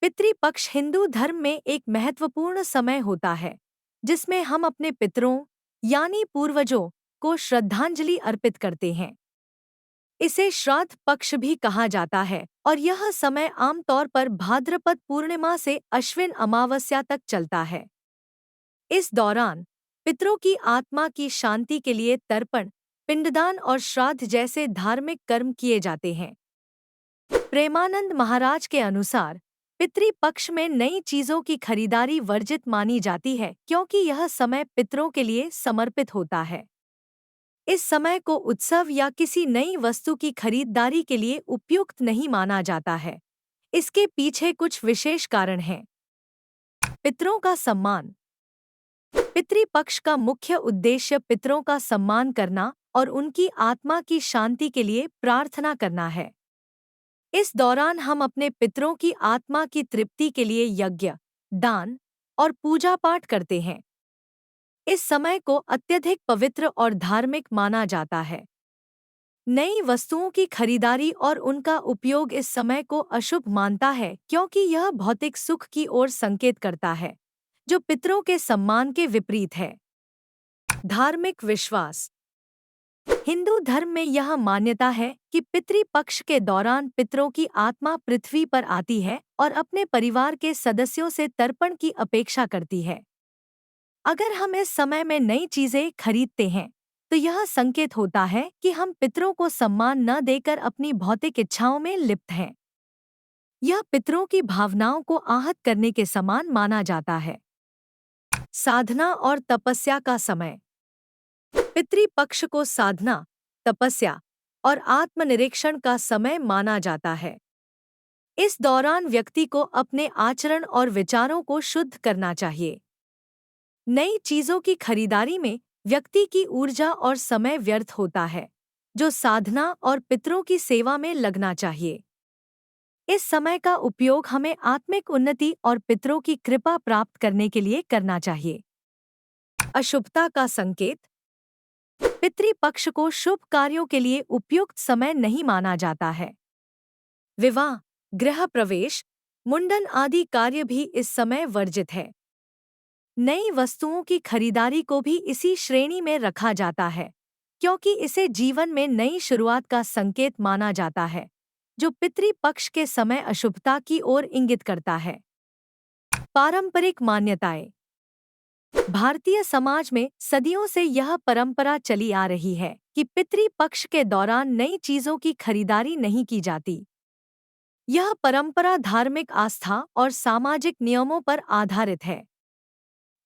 पितृपक्ष हिंदू धर्म में एक महत्वपूर्ण समय होता है जिसमें हम अपने पितरों यानी पूर्वजों को श्रद्धांजलि अर्पित करते हैं। इसे श्राद्ध पक्ष भी कहा जाता है और यह समय आमतौर पर भाद्रपद पूर्णिमा से अश्विन अमावस्या तक चलता है। इस दौरान पितरों की आत्मा की शांति के लिए तर्पण, पिंडदान और श्राद्ध जैसे धार्मिक कर्म किए जाते हैं। प्रेमानंद महाराज के अनुसार पितृपक्ष में नई चीजों की खरीदारी वर्जित मानी जाती है क्योंकि यह समय पितरों के लिए समर्पित होता है। इस समय को उत्सव या किसी नई वस्तु की खरीदारी के लिए उपयुक्त नहीं माना जाता है। इसके पीछे कुछ विशेष कारण हैं। पितरों का सम्मान। पितृपक्ष का मुख्य उद्देश्य पितरों का सम्मान करना और उनकी आत्मा की शांति के लिए प्रार्थना करना है। इस दौरान हम अपने पितरों की आत्मा की तृप्ति के लिए यज्ञ, दान और पूजा पाठ करते हैं। इस समय को अत्यधिक पवित्र और धार्मिक माना जाता है। नई वस्तुओं की खरीदारी और उनका उपयोग इस समय को अशुभ मानता है क्योंकि यह भौतिक सुख की ओर संकेत करता है, जो पितरों के सम्मान के विपरीत है। धार्मिक विश्वास। हिंदू धर्म में यह मान्यता है कि पितृपक्ष के दौरान पितरों की आत्मा पृथ्वी पर आती है और अपने परिवार के सदस्यों से तर्पण की अपेक्षा करती है। अगर हम इस समय में नई चीजें खरीदते हैं तो यह संकेत होता है कि हम पितरों को सम्मान न देकर अपनी भौतिक इच्छाओं में लिप्त हैं। यह पितरों की भावनाओं को आहत करने के समान माना जाता है। साधना और तपस्या का समय। पितृपक्ष को साधना, तपस्या और आत्मनिरीक्षण का समय माना जाता है। इस दौरान व्यक्ति को अपने आचरण और विचारों को शुद्ध करना चाहिए। नई चीजों की खरीदारी में व्यक्ति की ऊर्जा और समय व्यर्थ होता है, जो साधना और पितरों की सेवा में लगना चाहिए। इस समय का उपयोग हमें आत्मिक उन्नति और पितरों की कृपा प्राप्त करने के लिए करना चाहिए। अशुभता का संकेत। पितृपक्ष को शुभ कार्यों के लिए उपयुक्त समय नहीं माना जाता है। विवाह, गृह प्रवेश, मुंडन आदि कार्य भी इस समय वर्जित है। नई वस्तुओं की खरीदारी को भी इसी श्रेणी में रखा जाता है क्योंकि इसे जीवन में नई शुरुआत का संकेत माना जाता है, जो पितृपक्ष के समय अशुभता की ओर इंगित करता है। पारंपरिक मान्यताएं। भारतीय समाज में सदियों से यह परंपरा चली आ रही है कि पितृपक्ष के दौरान नई चीजों की खरीदारी नहीं की जाती। यह परंपरा धार्मिक आस्था और सामाजिक नियमों पर आधारित है।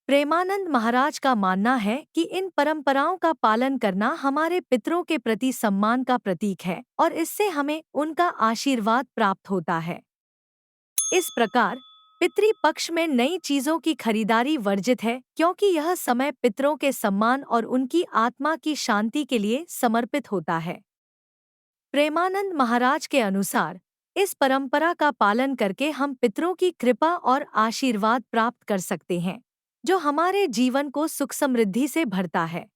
प्रेमानंद महाराज का मानना है कि इन परंपराओं का पालन करना हमारे पितरों के प्रति सम्मान का प्रतीक है और इससे हमें उनका आशीर्वाद प्राप्त होता है। इस प्रकार पितृपक्ष में नई चीजों की खरीदारी वर्जित है क्योंकि यह समय पितरों के सम्मान और उनकी आत्मा की शांति के लिए समर्पित होता है। प्रेमानंद महाराज के अनुसार इस परंपरा का पालन करके हम पितरों की कृपा और आशीर्वाद प्राप्त कर सकते हैं, जो हमारे जीवन को सुख समृद्धि से भरता है।